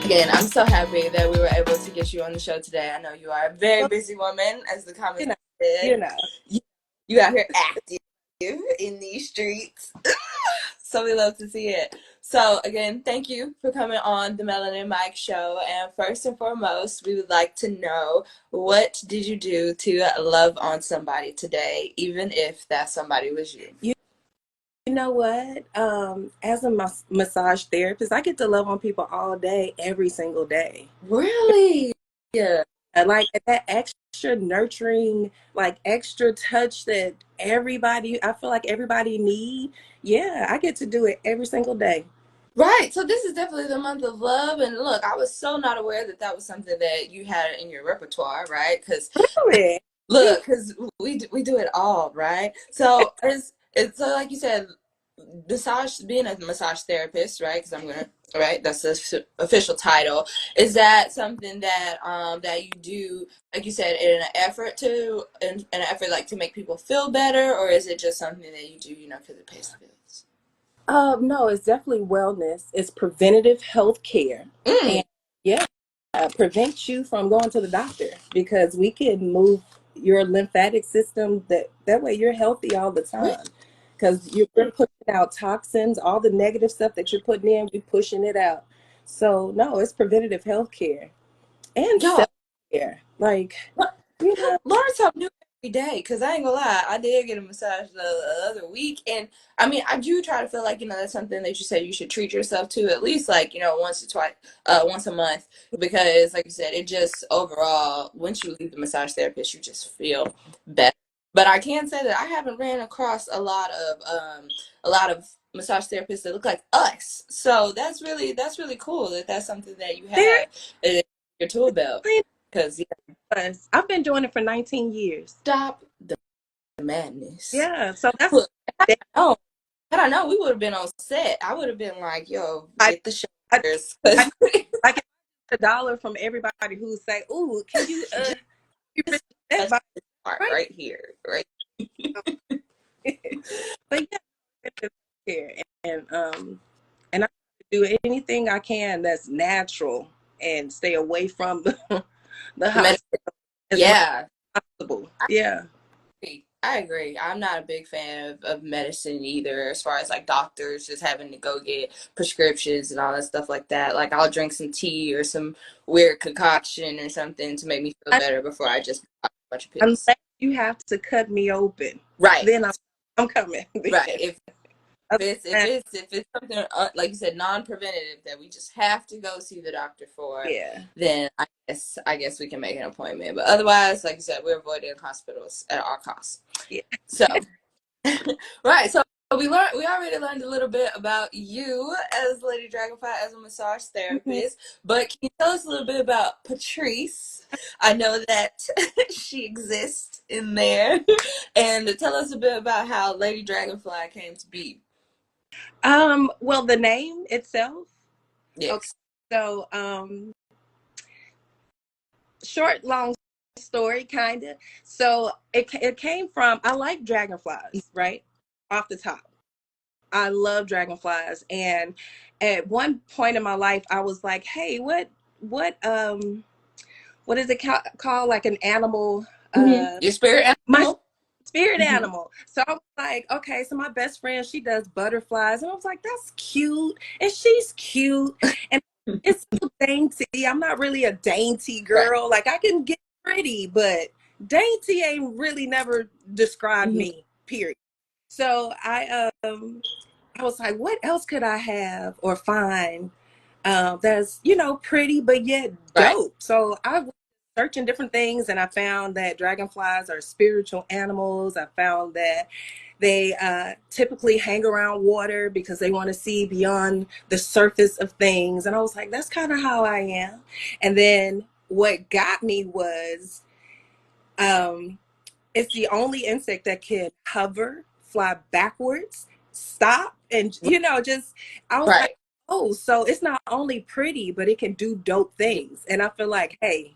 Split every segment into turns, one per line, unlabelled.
Again, I'm so happy that we were able to get you on the show today. I know you are a very
Well,
busy woman, as the
you
comments
know, you
said.
know.
You, you out here active in these streets. So we love to see it. So again, thank you for coming on the Melanin Mike show. And first and foremost, we would like to know, what did you do to love on somebody today, even if that somebody was you?
You know what? As a massage therapist, I get to love on people all day, every single day.
Really? Yeah.
And like that extra nurturing, like extra touch that I feel like everybody need. Yeah, I get to do it every single day.
Right. So this is definitely the month of love. And look, I was so not aware that that was something that you had in your repertoire, right? Because
Really?
look, because we do it all, right? So it's so like you said, massage being a massage therapist, right? Because I'm gonna right, that's the official title. Is that something that that you do, like you said, in an effort like to make people feel better, or is it just something that you do, because it pays the bills?
No, it's definitely wellness. It's preventative health care.
Mm,
And yeah, prevent you from going to the doctor because we can move your lymphatic system that way you're healthy all the
really?
time. Because we're pushing out toxins, all the negative stuff that you're putting in, we're pushing it out. So no, it's preventative health care and
Yo,
self care. Like, you know,
learn something new every day. Cause I ain't gonna lie, I did get a massage the other week, and I mean, I do try to feel like that's something that you said you should treat yourself to at least like once or twice, once a month, because like you said, it just overall once you leave the massage therapist, you just feel better. But I can say that I haven't ran across a lot of massage therapists that look like us, so that's really cool that that's something that you
there
have in your tool belt. Cause
is. I've been doing it for 19 years.
stop the madness.
Yeah, so that's
Look, oh, had I know, we would have been on set. I would have been like, "Yo,
I,
get the
I,
shoulders."
I like $1 from everybody who say, "Ooh, can you
Just
give me that
touch
vibe
this part
right
right here, right?
now?" But yeah, it's care and I do anything I can that's natural and stay away from the
The
hospital
medicine.
as much
Yeah,
as possible. Yeah,
I agree. I'm not a big fan of medicine either, as far as like doctors just having to go get prescriptions and all that stuff like that. Like, I'll drink some tea or some weird concoction or something to make me feel
I,
better before I just pop a bunch of pills.
unless you have to cut me open,
Right.
then I'm coming.
Right.
Then.
If it's something like you said, non-preventative that we just have to go see the doctor for,
Yeah.
then I guess we can make an appointment. But otherwise, like you said, we're avoiding hospitals at all costs.
Yeah.
So right. So we already learned a little bit about you as Lady Dragonfly as a massage
Mhm.
therapist. But can you tell us a little bit about Patrice? I know that she exists in there, and tell us a bit about how Lady Dragonfly came to be.
Well, the name itself. Okay.
Yes.
So, short, long story, kind of. So it came from I like dragonflies, right? Off the top, I love dragonflies, and at one point in my life, I was like, "Hey, what is it called? Like an animal?
Your spirit
My
animal.
spirit
Hmm.
animal." So I was like, "Okay." So my best friend, she does butterflies, and I was like, "That's cute," and she's cute, and it's so dainty. I'm not really a dainty
Right.
girl. Like I can get pretty, but dainty ain't really never described
Hmm.
me. Period. So I was like, what else could I have or find that's pretty but yet
Right.
dope? So I was searching different things, and I found that dragonflies are spiritual animals. I found that they typically hang around water because they want to see beyond the surface of things. And I was like, that's kind of how I am. And then what got me was um, it's the only insect that can hover, fly backwards, stop, and just I was like,
Right.
oh, so it's not only pretty, but it can do dope things. And I feel like, hey,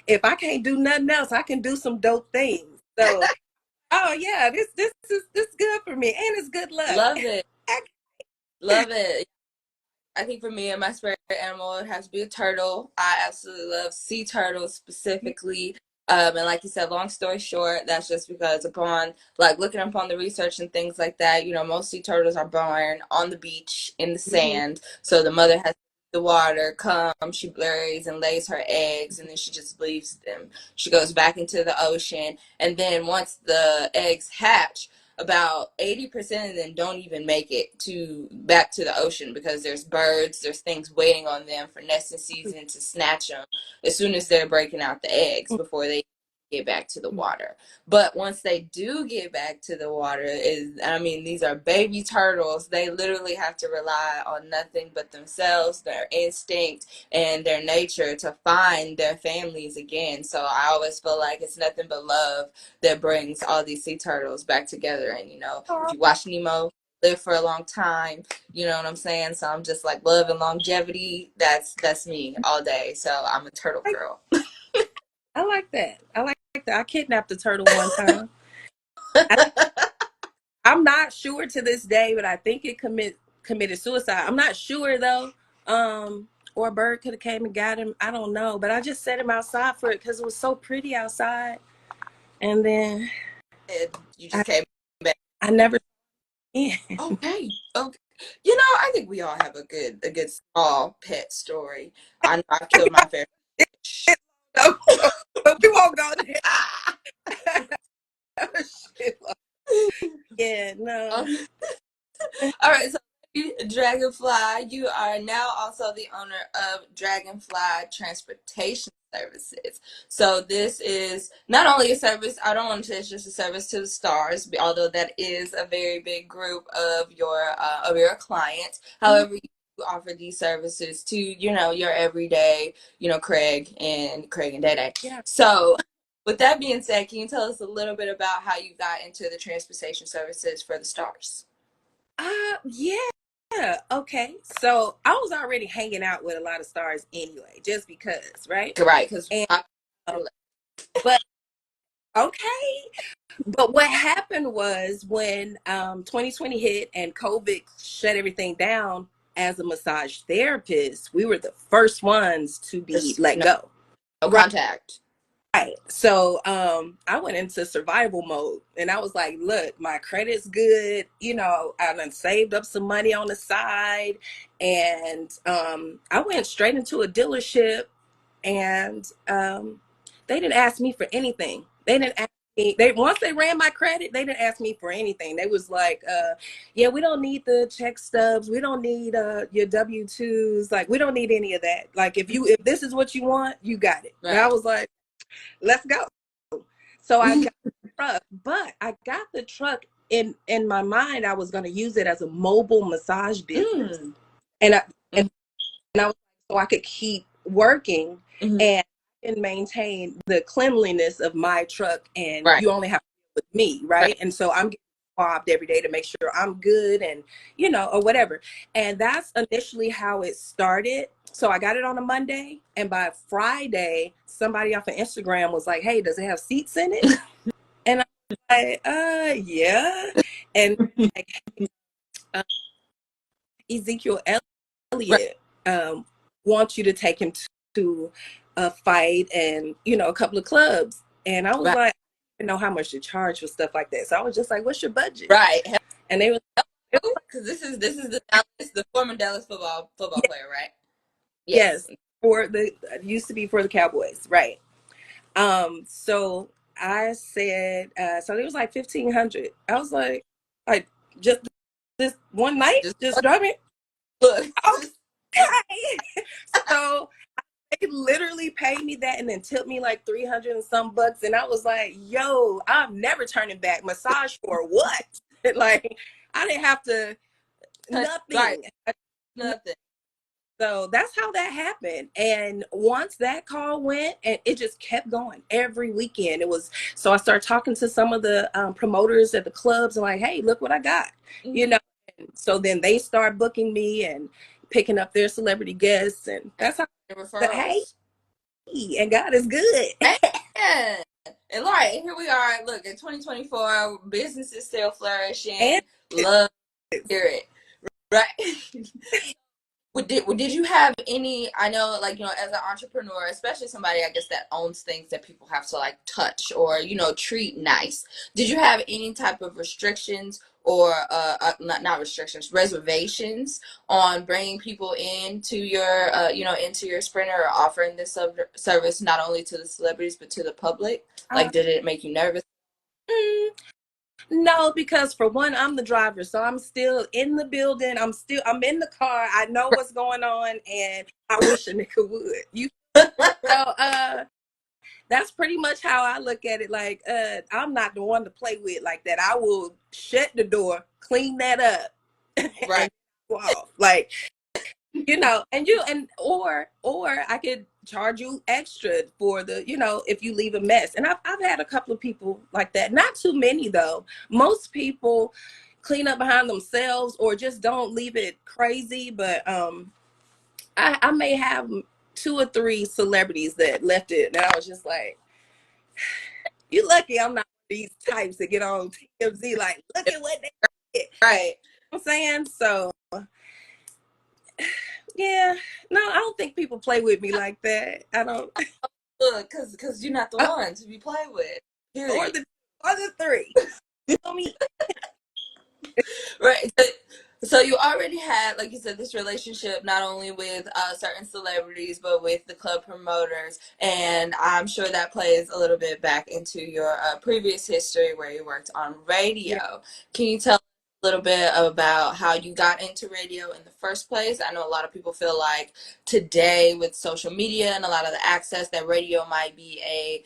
if I can't do nothing else, I can do some dope things. So, oh yeah, this is good for me, and it's good luck.
Love it. Love it. I think for me and my spirit animal, it has to be a turtle. I absolutely love sea turtles specifically. And like you said, long story short, that's just because upon like looking upon the research and things like that, you know, most sea turtles are born on the beach in the
Mhm.
sand. So the mother has the water, come, she buries and lays her eggs, and then she just leaves them. She goes back into the ocean, and then once the eggs hatch, about 80% of them don't even make it to back to the ocean because there's birds, there's things waiting on them for nesting season to snatch them as soon as they're breaking out the eggs before they get back to the water. But once they do get back to the water, is I mean, these are baby turtles. They literally have to rely on nothing but themselves, their instinct, and their nature to find their families again. So I always feel like it's nothing but love that brings all these sea turtles back together. And you know, if you watch Nemo live for a long time, you know what I'm saying? So I'm just like love and longevity. That's me all day. So I'm a turtle girl.
I like that. I like that. I kidnapped a turtle one time. I, I'm not sure to this day, but I think it committed suicide. I'm not sure though. Or a bird could have came and got him. I don't know, but I just set him outside for it because it was so pretty outside. And then
You
I,
just came back.
I never. Yeah.
Okay. Okay. You know, I think we all have a good small pet story. I know I've killed my fair fish.
We won't go there.
Ah!
Yeah, no.
All right, so Dragonfly, you are now also the owner of Dragonfly Transportation Services. So this is not only a service, I don't want to say it's just a service to the stars, although that is a very big group of your clients. However, you offer these services to, you know, your everyday, you know, Craig and Day Day.
Yeah.
So with that being said, can you tell us a little bit about how you got into the transportation services for the stars?
Yeah. Okay. So I was already hanging out with a lot of stars anyway, just because, right?
Right, because
And but okay. But what happened was when 2020 hit and COVID shut everything down, as a massage therapist, we were the first ones to be
there's
let go.
no contact.
Right. So I went into survival mode and I was like, look, my credit's good. You know, I done saved up some money on the side. And I went straight into a dealership and they didn't ask me for anything. They didn't ask me. They once they ran my credit, they didn't ask me for anything. They was like, yeah, we don't need the check stubs. We don't need your W-2s. Like, we don't need any of that. Like, if this is what you want, you got it. And I
Right.
was like, let's go. So I got the truck, but I got the truck in my mind. I was going to use it as a mobile massage business,
Mm.
and I
Mm.
and I was so I could keep working
Mm-hmm.
and maintain the cleanliness of my truck. And
Right.
you only have to deal with me, right?
Right.
And so I'm getting swabbed every day to make sure I'm good, and you know, or whatever. And that's initially how it started. So I got it on a Monday, and by Friday, somebody off of Instagram was like, "Hey, does it have seats in it?" And I was like, yeah. And like, uh, Ezekiel
Right.
Elliott wants you to take him to a fight and, you know, a couple of clubs. And I was
Right.
like, I didn't know how much to charge for stuff like that. So I was just like, what's your budget?
Right.
And they was,
Because this is the former Dallas football
yeah,
player, right? Yes.
yes, for the used to be for the Cowboys, right? So I said, so it was like 1,500. I was like just this one night,
Just
just drive me.
look.
Okay. So they literally paid me that and then tipped me like 300 and some bucks. And I was like, yo, I'm never turning back. Massage for what? Like, I didn't have to,
Right.
nothing.
Nothing.
So that's how that happened. And once that call went, and it just kept going every weekend. It was so I started talking to some of the promoters at the clubs and like, hey, look what I got, you
Mm-hmm.
know. And so then they start booking me and picking up their celebrity guests, and that's how the hey,
Referrals.
and God is good.
And and right, here we are. Look, in 2024, business is still
And
flourishing. Love to hear it. Right. Did you have any? I know, like, as an entrepreneur, especially somebody, I guess, that owns things that people have to like touch or treat nice. Did you have any type of restrictions or not restrictions, reservations on bringing people into your into your Sprinter or offering this service not only to the celebrities but to the public?
Uh,
Like, did it make you nervous?
mm, no, because for one, I'm the driver, so I'm still in the building. I'm in the car. I know what's going on, and I wish a nigga would. So that's pretty much how I look at it. Like, I'm not the one to play with like that. I will shut the door, clean that up,
Right.
and go off. Like, or I could charge you extra for if you leave a mess. And I've had a couple of people like that. Not too many though. Most people clean up behind themselves or just don't leave it crazy. But I may have 2 or 3 celebrities that left it, and I was just like, "You lucky I'm not these types that get on TMZ like, look at what they did."
Right.
I'm saying so. Yeah, no, I don't think people play with me like that. I don't.
Look, cause you're not the one to be played with.
Or
Period.
the other 3. Tell me.
Right. So you already had, like you said, this relationship not only with certain celebrities, but with the club promoters, and I'm sure that plays a little bit back into your previous history where you worked on
Yeah.
radio. Can you tell us a little bit about how you got into radio in the first place? I know a lot of people feel like today with social media and a lot of the access that radio might be a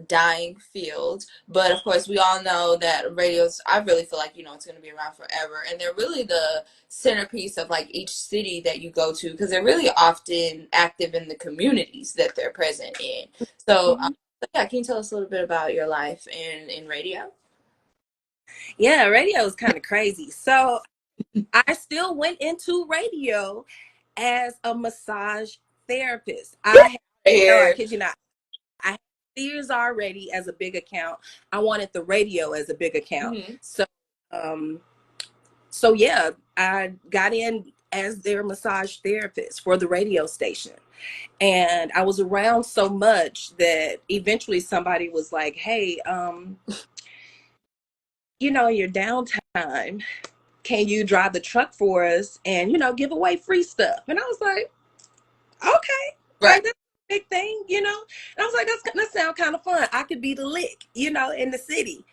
dying field, but of course we all know that radios, I really feel like it's going to be around forever, and they're really the centerpiece of like each city that you go to because they're really often active in the communities that they're present in. So,
Mhm.
so yeah, can you tell us a little bit about your life in radio?
Yeah, radio is kind of crazy. So I still went into radio as a massage therapist. No, I
Here.
kid you not. I had Sears already as a big account. I wanted the radio as a big account.
Hmm.
Um, so yeah, I got in as their massage therapist for the radio station. And I was around so much that eventually somebody was like, "Hey, your downtime, can you drive the truck for us and give away free stuff?" And I was like, "Okay,
Right.
like that's a big thing, you know." And I was like, that sounds kind of fun. I could be the lick, in the city.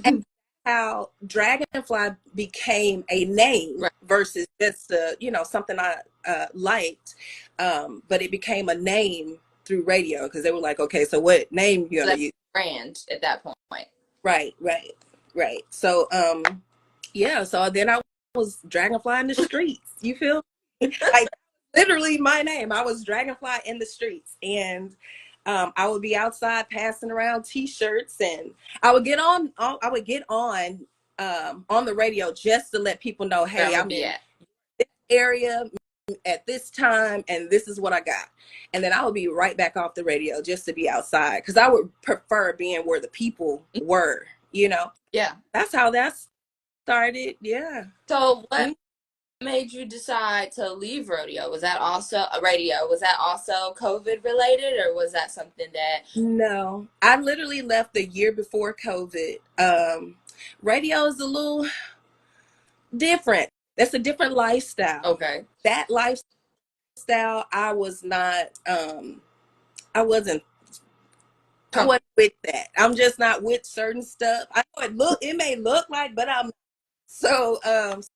And how Dragonfly became a name
Right.
versus just something I liked, but it became a name through radio because they were like, "Okay, so what name you
So
gonna
that's
use?"
brand at that point.
Right, right, right. So yeah, so then I was Dragonfly in the streets. You feel like literally my name. I was Dragonfly in the streets, and I would be outside passing around T-shirts, and I would get on. I would get on the radio just to let people know,
Where I'm
"Hey,
gonna
I'm
be
in
at.
this area at this time, and this is what I got." And then I would be right back off the radio just to be outside because I would prefer being where the people were.
Yeah.
That's how that started. Yeah.
So what
Mm.
made you decide to leave rodeo? Was that also a radio? Was that also COVID related, or was that something that?
No, I literally left the year before COVID. Radio is a little different. That's a different lifestyle.
Okay.
That lifestyle, I wasn't, I
Come.
wasn't with that. I'm just not with certain stuff. I know it may look like, but I'm so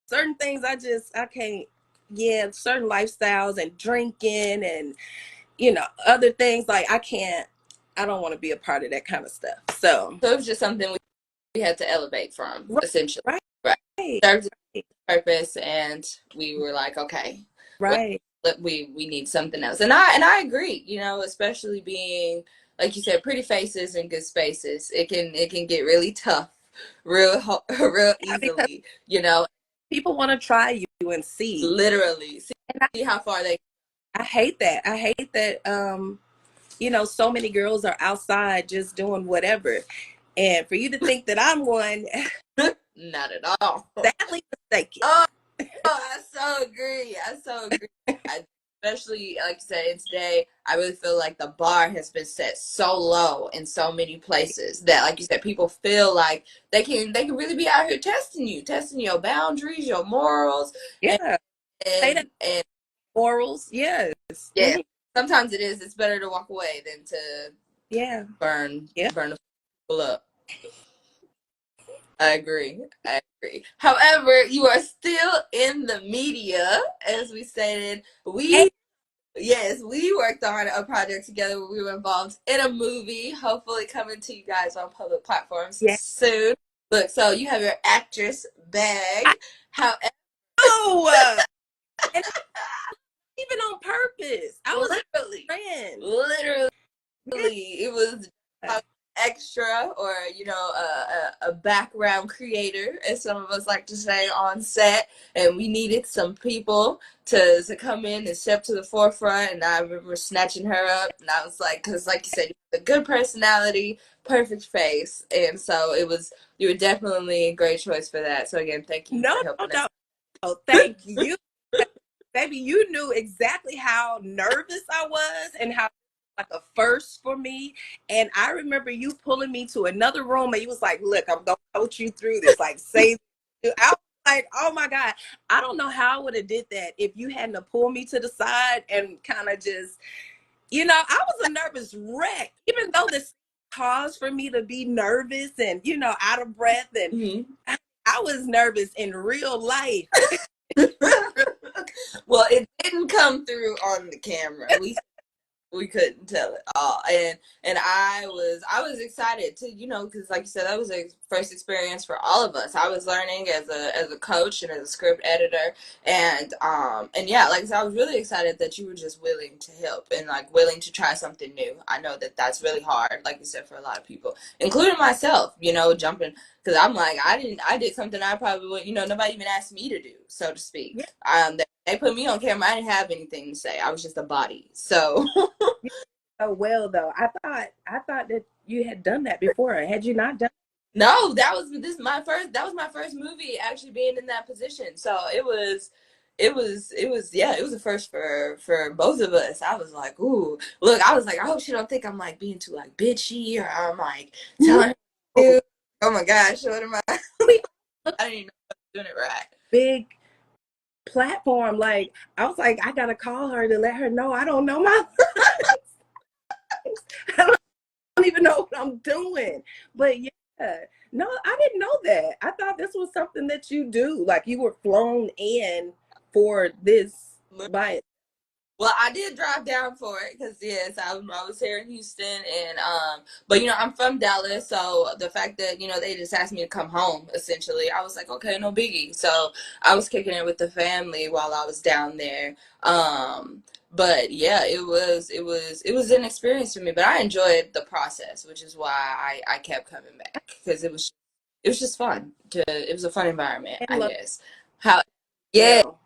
certain things I can't. Yeah, certain lifestyles and drinking and other things like I can't. I don't want to be a part of that kind of stuff. So
So it was just something we had to elevate from,
right,
essentially.
right,
Right.
right,
Served its purpose, and we were like, okay, what
right.
we need something else. And I agree. Especially being, like you said, pretty faces and good spaces. It can get really tough, real
Yeah, because
easily. You know,
people want to try you and see.
literally
And
see how far they.
I hate that. I hate that so many girls are outside just doing whatever. And for you to think that I'm one,
Not at all.
sadly mistaken.
Oh, I so agree. I so agree. I, especially like you said, in today, I really feel like the bar has been set so low in so many places that, like you said, people feel like they can really be out here testing your boundaries, your morals, and
Yeah. Say that.
and
Morals. Yes.
yeah.
Hmm.
Sometimes it is. It's better to walk away than to
Yeah. Yeah.
burn the people up. I agree. I agree. However, you are still in the media, as we stated.
Hey,
Yes, we worked on a project together where we were involved in a movie, hopefully coming to you guys on public platforms
yeah.
soon. Look, so you have your actress
I
bag. However,
know. And even on purpose. I was
literally,
friend.
literally,
Yeah.
it was extra or a background creator, as some of us like to say, on set, and we needed some people to come in and step to the forefront. And I remember snatching her up, and I was like, because like you said, you have a good personality, perfect face, and so you were definitely a great choice for that. So again, thank you
No,
for
no,
helping us.
no. Oh, thank you. Baby, you knew exactly how nervous I was and how like a first for me. And I remember you pulling me to another room and you was like, look, I'm gonna coach you through this. Like say I was like, oh my God. I don't know how I would have did that if you hadn't have pulled me to the side and kind of just, I was a nervous wreck, even though this caused for me to be nervous and, out of breath. And
Mm-hmm.
I was nervous in real life.
Well, it didn't come through on the camera. We couldn't tell it all, and I was excited to, because like you said, that was a first experience for all of us. I was learning as a coach and as a script editor, and yeah, like I said, I was really excited that you were just willing to help and like willing to try something new. I know that that's really hard, like you said, for a lot of people, including myself, jumping, because I'm like, I did something I probably would, nobody even asked me to do, so to speak.
Yeah.
They put me on camera, I didn't have anything to say, I was just a body, so.
So well though. I thought that you had done that before. Had you not done?
No, that was my first movie actually being in that position. So it was a first for both of us. I was like, ooh, look, I was like, I hope she don't think I'm like being too like bitchy or I'm like
No.
telling her to do. Oh my gosh, what am I?
We look
I didn't even know I was doing it right.
big platform. Like I was like, I gotta call her to let her know I don't know my I don't even know what I'm doing. But yeah, no, I didn't know that. I thought this was something that you do. Like you were flown in for this by it.
Well, I did drive down for it because yes, I was here in Houston, and but I'm from Dallas, so the fact that they just asked me to come home, essentially, I was like, okay, no biggie. So I was kicking it with the family while I was down there. But yeah, it was an experience for me, but I enjoyed the process, which is why I kept coming back because it was just fun. It was a fun environment,
And
I
love
guess. How? Yeah.
well.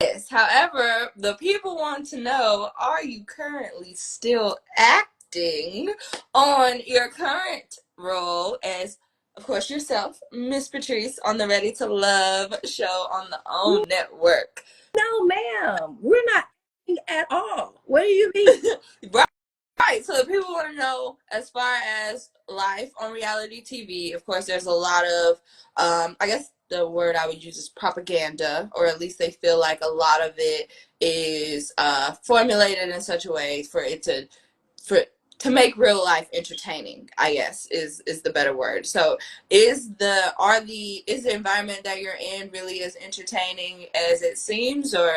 Yes. However, the people want to know, are you currently still acting on your current role as, of course, yourself, Miss Patrice, on the Ready to Love show on the OWN network?
No, ma'am. We're not at all. What do you mean?
Right. Right. So people want to know, as far as life on reality TV, of course, there's a lot of, I guess the word I would use is propaganda, or at least they feel like a lot of it is formulated in such a way for to make real life entertaining, I guess is the better word. So is the environment that you're in really as entertaining as it seems, or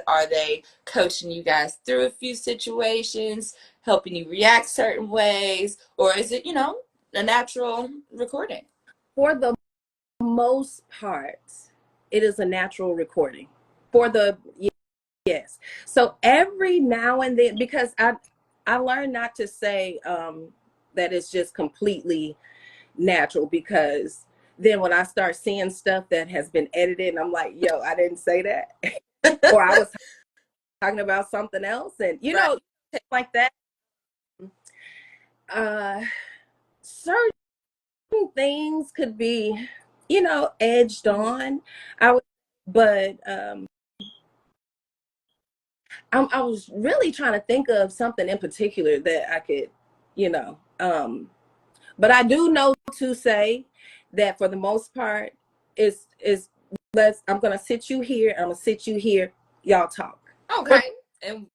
are they coaching you guys through a few situations, helping you react certain ways, or is it, a natural recording?
For the most part, it is a natural recording. For the yes. So every now and then, because I learned not to say that it's just completely natural, because then when I start seeing stuff that has been edited, I'm like, yo, I didn't say that, or I was talking about something else, and
Right.
like that. Uh, certain things could be, edged on. I would. But I was really trying to think of something in particular that I could, you know, but I do know to say that for the most part, is let's I'm gonna sit you here, I'm gonna sit you here, y'all talk. For the
Okay. And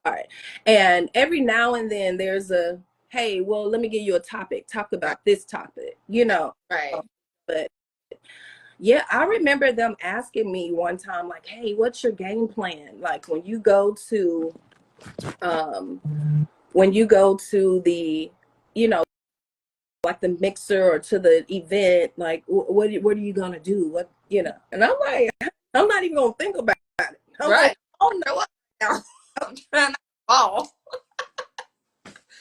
part. And every now and then there's a hey, well, let me give you a topic, talk
right,
about this topic, you know.
right,
But yeah, I remember them asking me one time, like, hey, what's your game plan? Like um when you go to the, you know, like the mixer or to the event, like what are you gonna do? What, you know? And I'm like, I'm not even gonna think about it. I'm like,
right.
oh no,
Grow up now. I'm trying to fall.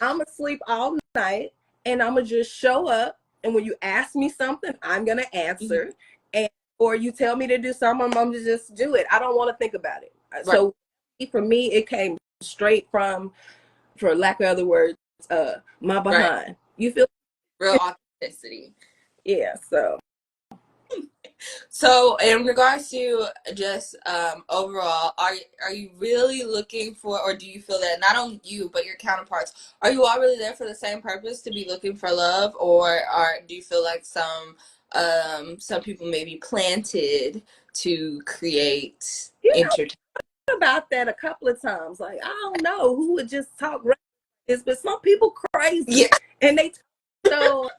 I'm gonna sleep all night and I'm gonna just show up. And when you ask me something, I'm gonna
Mhm.
answer. And or you tell me to do something, I'm gonna just do it. I don't want to think about it.
Right,
So for me, it came straight from, for lack of other words, my
right.
behind. You feel?
Real authenticity.
Yeah. So
So, in regards to just overall, are you really looking for, or do you feel that not only you but your counterparts, are you all really there for the same purpose, to be looking for love, or do you feel like some people may be planted to create
you know
entertainment?
about that a couple of times. Like I don't know who would just talk this, but some people crazy
Yeah,
and they. So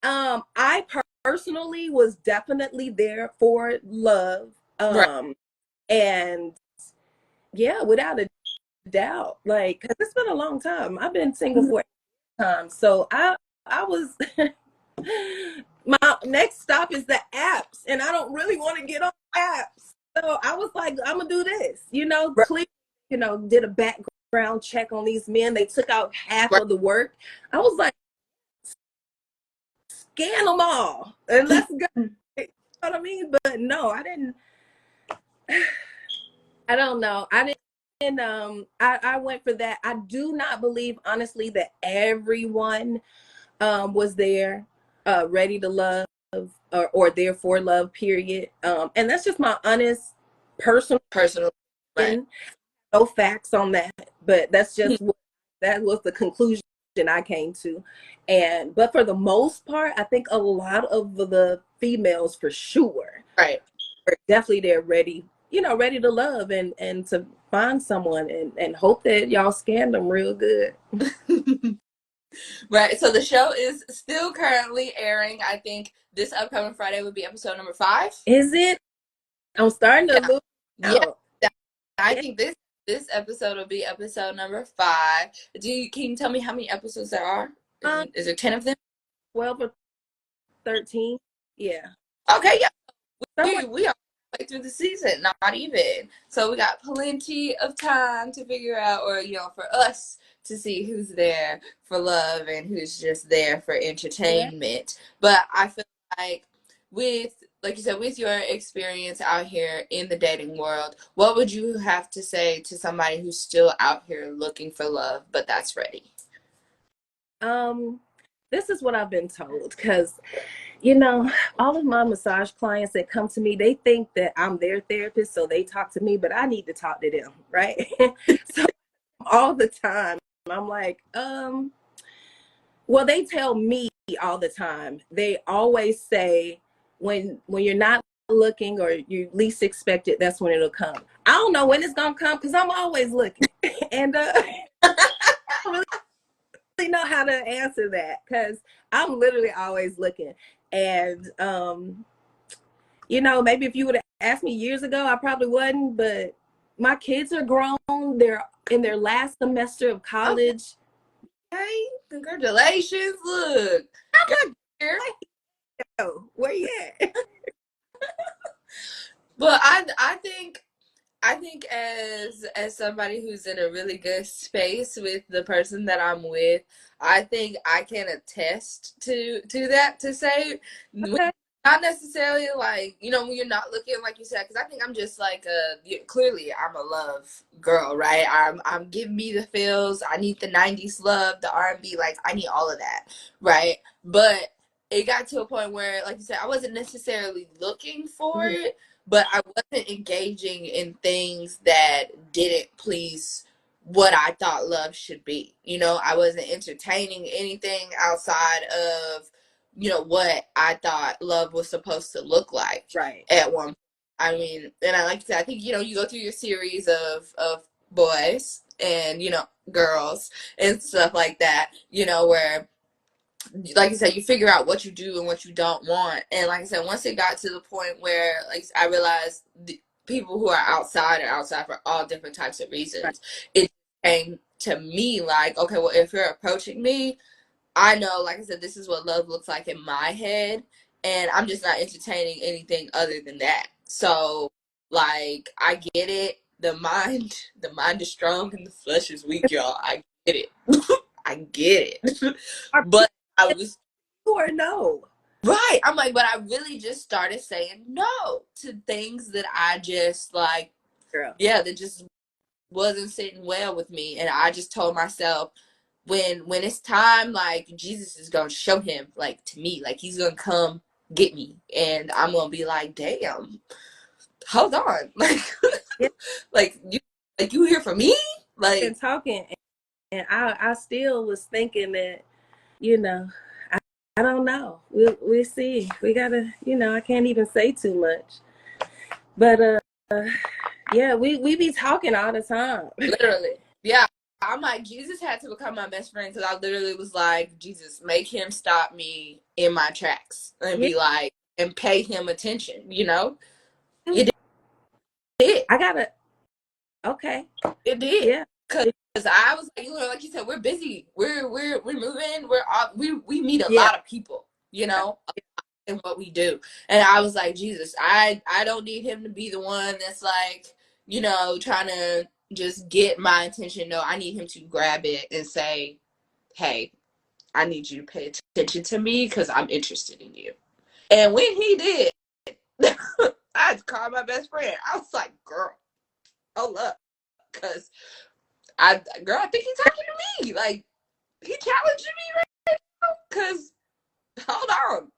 I personally was definitely there for love.
right.
And yeah, without a doubt, like, cause it's been a long time. I've been single for time. So I was my next stop is the apps, and I don't really want to get on apps. So I was like, I'm gonna do this. You know,
Right,
clear. You know, did a background check on these men. They took out half
right.
of the work. I was like, scan them all and let's go. You know what I mean? But no, I didn't. I don't know. I didn't. I went for that. I do not believe, honestly, that everyone was there, ready to love, or there for love, period. And that's just my honest personal
Personal, right.
opinion. No facts on that, but that's just what, that was the conclusion I came to. And but for the most part, I think a lot of the females, for sure,
Right.
are definitely there, ready, you know, ready to love and to find someone, and hope that y'all scan them real good.
Right. So the show is still currently airing. I think this upcoming Friday would be episode number 5.
Is it? I'm starting to
Yeah.
lose
Yeah.
count.
I
Yeah.
think this episode will be episode number 5. Can you tell me how many episodes there are?
Um,
Is there 10 of them?
12 or 13. Yeah.
Okay, yeah.
Somewhere.
We are way through the season, not even. So we got plenty of time to figure out, or for us to see who's there for love and who's just there for
Yeah.
entertainment. But I feel like with, like you said, with your experience out here in the dating world, what would you have to say to somebody who's still out here looking for love, but that's ready?
Um, this is what I've been told, because you know, all of my massage clients that come to me, they think that I'm their therapist, so they talk to me, but I need to talk to them, right? So all the time, I'm like, well, they tell me all the time. They always say, when you're not looking or you least expect it, that's when it'll come. I don't know when it's gonna come because I'm always looking, and I don't really know how to answer that because I'm literally always looking. And you know, maybe if you would have asked me years ago, I probably wouldn't. But my kids are grown; they're in their last semester of college.
Okay, congratulations. Look,
I'm
girl,
like,
here.
yo, where you at?
But I think as somebody who's in a really good space with the person that I'm with, I think I can attest to that, to say
Okay,
not necessarily like, when you're not looking, like you said, because I think I'm just like clearly I'm a love girl, right? I'm giving me the feels. I need the 90s love, the R&B, like I need all of that, right? But it got to a point where, like you said, I wasn't necessarily looking for
Mhm.
it, but I wasn't engaging in things that didn't please what I thought love should be. You know, I wasn't entertaining anything outside of, you know, what I thought love was supposed to look like
Right.
at one. I mean, and I like to say, I think, you know, you go through your series of boys and, you know, girls and stuff like that, you know, where, like I said, you figure out what you do and what you don't want. And like I said, once it got to the point where, like, I realized the people who are outside are outside for all different types of
Right.
reasons. It came to me like, okay, well, if you're approaching me, I know, like I said, this is what love looks like in my head, and I'm just not entertaining anything other than that. So, like, I get it. The mind is strong and the flesh is weak, y'all. I get it. I get it.
Are
But I was
people or no?
right. I'm like, but I really just started saying no to things that I just like,
Girl.
yeah, that just wasn't sitting well with me. And I just told myself, when it's time, like Jesus is gonna show him, like to me, like he's gonna come get me, and I'm gonna be like, damn, hold on, like,
Yeah,
like you here for me,
been
like
talking, and I still was thinking that, you know, I, I don't know. We'll see. We gotta, you know, I can't even say too much. But yeah, we be talking all the time.
literally, yeah. I'm like, Jesus had to become my best friend because I literally was like, Jesus, make him stop me in my tracks and
Yeah,
be like, and pay him attention. You know, you did.
I gotta. Okay.
It did.
Yeah.
Cause I was like, you know, like you said, we're busy. We're moving. We're all, we meet a
Yeah.
lot of people, you know, in what we do. And I was like, Jesus, I don't need him to be the one that's like, you know, trying to just get my attention. No, I need him to grab it and say, hey, I need you to pay attention to me because I'm interested in you. And when he did, I had to call my best friend. I was like, girl, hold up. Because girl, I think he's talking to me. Like, he challenging me right now. Because, hold on.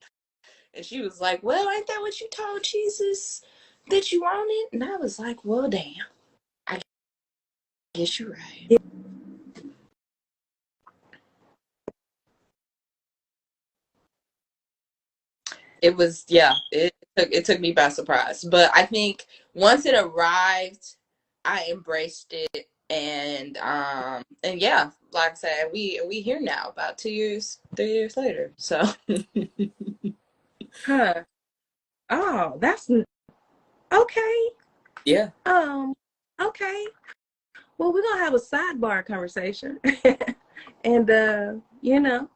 And she was like, well, ain't that what you told Jesus that you wanted? And I was like, well, damn. I guess you're right.
Yeah.
It was, yeah, it took me by surprise. But I think once it arrived, I embraced it. And yeah, like I said, we here now about 2 years, 3 years later. So
Huh. Oh, that's okay.
yeah.
Um. Okay. Well, we're gonna have a sidebar conversation, and you know,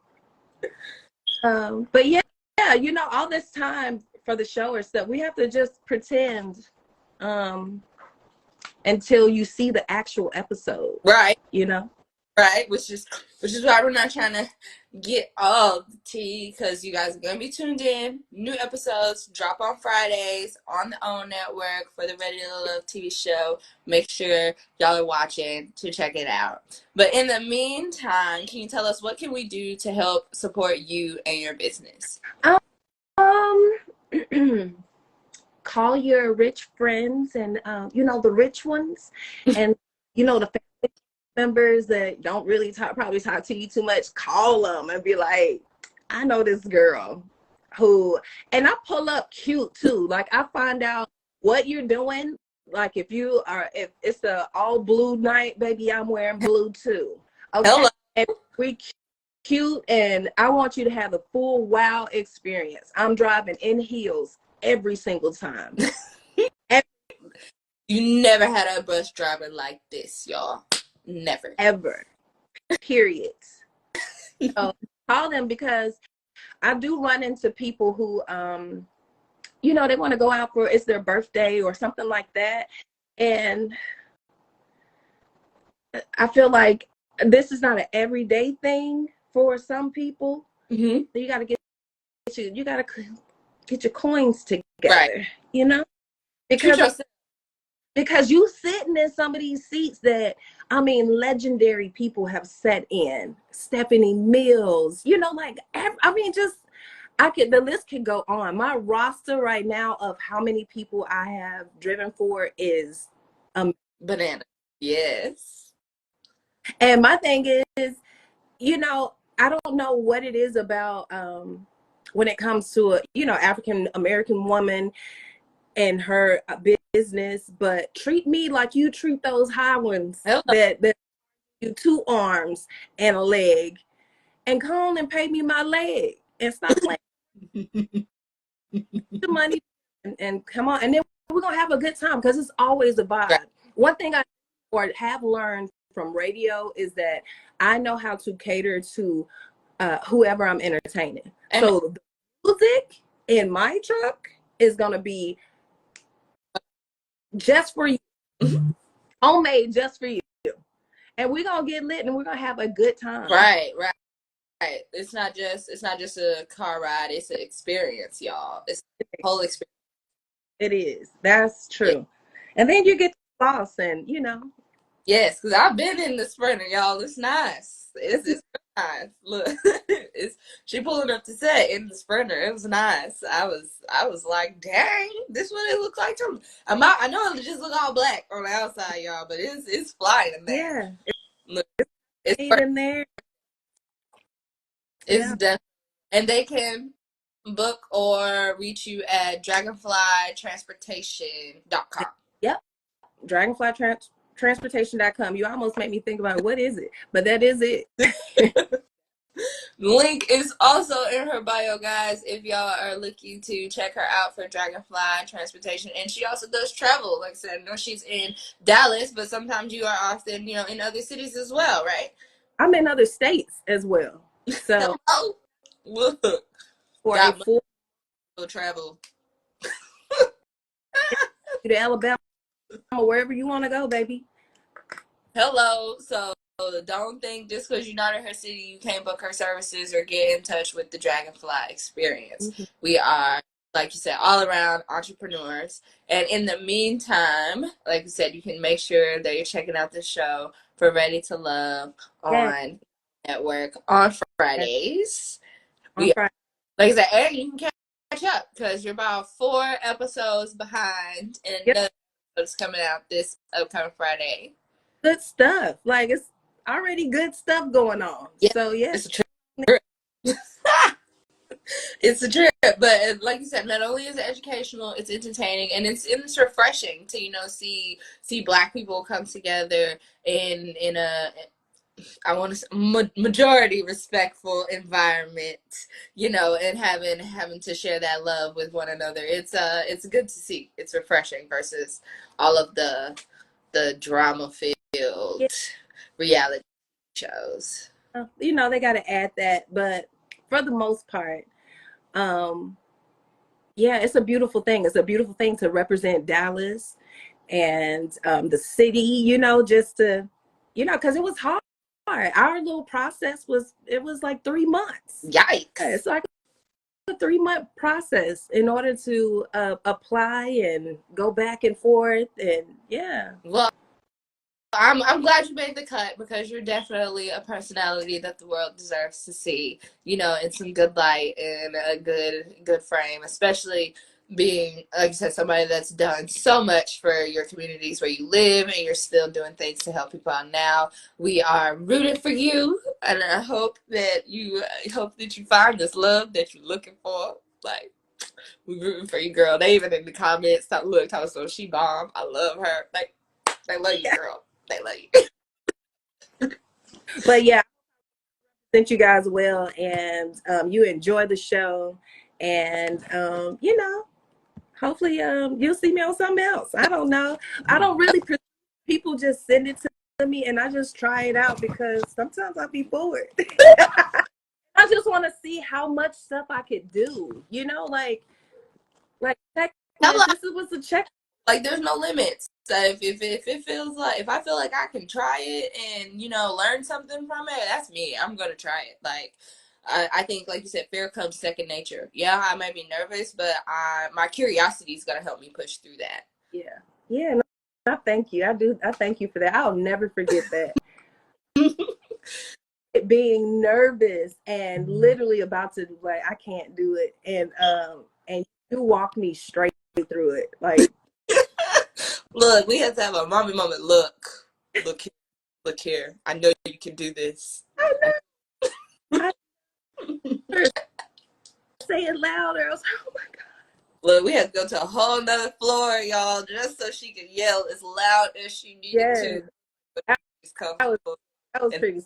but yeah, yeah, you know, all this time for the show or stuff, we have to just pretend, um, until you see the actual episode.
Right.
You know.
Right, which is why we're not trying to get all the tea because you guys are gonna be tuned in. New episodes drop on Fridays on the OWN network for the Ready to Love TV show. Make sure y'all are watching to check it out. But in the meantime, can you tell us what can we do to help support you and your business?
Um. Call your rich friends and you know, the rich ones, and you know, the family members that don't really probably talk to you too much. Call them and be like, I know this girl who, and I pull up cute too. Like, I find out what you're doing. Like, if it's a all blue night, baby, I'm wearing blue too. Okay.
Hello.
And we cute, and I want you to have the full wow experience. I'm driving in heels every single time.
You never had a bus driver like this, y'all. Never.
Ever. Period. So call them, because I do run into people who you know, they want to go out for, it's their birthday or something like that. And I feel like this is not an everyday thing for some people.
Mm-hmm.
So you got to get your coins
Right.
together, you know,
Treat
because
yourself.
you sitting in some of these seats that, I mean, legendary people have sat in. Stephanie Mills, you know, like, I mean, just The list could go on. My roster right now of how many people I have driven for is
Banana. Yes.
and my thing is, I don't know what it is about when it comes to a, African American woman and her business, but treat me like you treat those high ones
Hello.
that you 2 arms and a leg, and come on and pay me my leg and stop playing the money and come on, and then we're gonna have a good time because it's always a
Right.
vibe. One thing I or have learned from radio is that I know how to cater to whoever I'm entertaining.
Amen.
So the music in my truck is gonna be just for you, homemade just for you, and we're gonna get lit and we're gonna have a good time.
Right, right. Right. It's not just a car ride, it's an experience, y'all. It's a whole experience.
It is. That's
Yeah.
true. And then you get the boss, and
Yes, because I've been in the Sprinter, y'all. It's nice. It's nice. Look, it's she pulling up to set in the Sprinter. It was nice. I was like, dang, this what it looks like to me. I know it just look all black on the outside, y'all, but it's flying in there.
yeah,
Look, it's
it's in there.
it's
Yeah.
definitely, and they can book or reach you at dragonflytransportation.com.
Yep. Dragonflytransportation.com. You almost made me think about what is it, but that is it.
The link is also in her bio, guys, if y'all are looking to check her out for Dragonfly Transportation. And she also does travel. Like I said, I know she's in Dallas, but sometimes you are often, in other cities as well, right?
I'm in other states as well. So
Hello. Look,
for a
got money
full
to travel.
to Alabama, wherever you want to go, baby.
Hello. So don't think just because you're not in her city, you can't book her services or get in touch with the Dragonfly experience.
Mm-hmm.
We are, like you said, all around entrepreneurs. And in the meantime, like you said, you can make sure that you're checking out the show for Ready to Love
Yeah.
on network on Fridays.
On
We,
Friday.
like I said, and you can catch up because you're about 4 episodes behind, and
Yep.
another episode's coming out this upcoming Friday.
Good stuff. Like it's already good stuff going on.
Yeah,
So yeah.
it's a trip. It's a trip, but like you said, not only is it educational, it's entertaining, and it's refreshing to see Black people come together in a, I want to say, majority respectful environment, and having to share that love with one another. It's good to see. It's refreshing versus all of the drama
Yeah.
filled reality shows.
They got to add that, but for the most part, yeah, it's a beautiful thing. It's a beautiful thing to represent Dallas and the city, just to, because it was hard. Our little process was like 3 months.
Yikes!
It's like a 3-month process in order to apply and go back and forth, and yeah.
Well, I'm glad you made the cut because you're definitely a personality that the world deserves to see, in some good light and a good frame, especially being, like you said, somebody that's done so much for your communities where you live and you're still doing things to help people out now. We are rooting for you, and I hope that you find this love that you're looking for. Like, we rooting for you, girl. They even in the comments talking about she bomb. I love her. Like, they love you, girl. They love you.
But yeah, thank you guys well, and you enjoy the show, and hopefully you'll see me on something else. I don't know. I don't really people just send it to me and I just try it out because sometimes I'll be bored. I just want to see how much stuff I could do, like
Hello.
checklist. This was a check.
Like, there's no limits. So if it feels like, if I feel like I can try it and learn something from it, that's me. I'm gonna try it. Like, I think, like you said, fear comes second nature. Yeah, I might be nervous, but my curiosity is gonna help me push through that.
Yeah, yeah. No, I thank you. I do. I thank you for that. I'll never forget that. being nervous and literally about to like I can't do it, and you walk me straight through it. Like,
Look, we have to have a mommy moment. Look here, look here. I know you can do this.
I know, I say it louder. I was like, oh my god.
Look, we had to go to a whole nother floor, y'all, just so she could yell as loud as she needed to.
Yes,
She's
that was
comfortable
that was
and
pretty.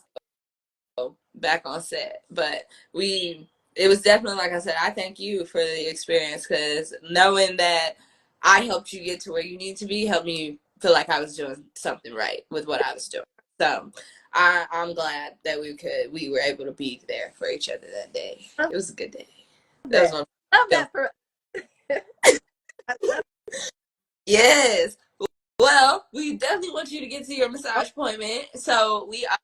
back on set. But it was definitely, like I said, I thank you for the experience, because knowing that I helped you get to where you need to be helped me feel like I was doing something right with what I was doing. So I'm glad that we were able to be there for each other that day.
Love
It was a good day. That was
that.
one.
Love that for. I love
Yes. Well, we definitely want you to get to your massage appointment. So we are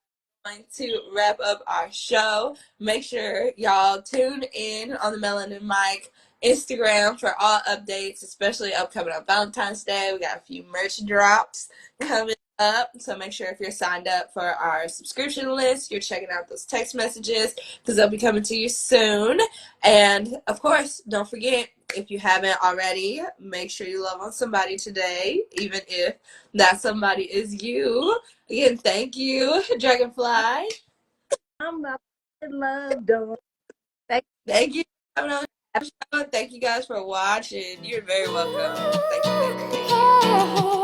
going to wrap up our show. Make sure y'all tune in on the Melanin Mike Instagram for all updates, especially upcoming on Valentine's Day. We got a few merch drops coming up. So make sure if you're signed up for our subscription list, you're checking out those text messages, because they'll be coming to you soon. And of course, don't forget, if you haven't already, make sure you love on somebody today, even if that somebody is you. Again, thank you, Dragonfly.
I'm about to love. Don't.
Thank you for coming on the show. Thank you guys for watching. You're very welcome. Thank you, thank you, thank you.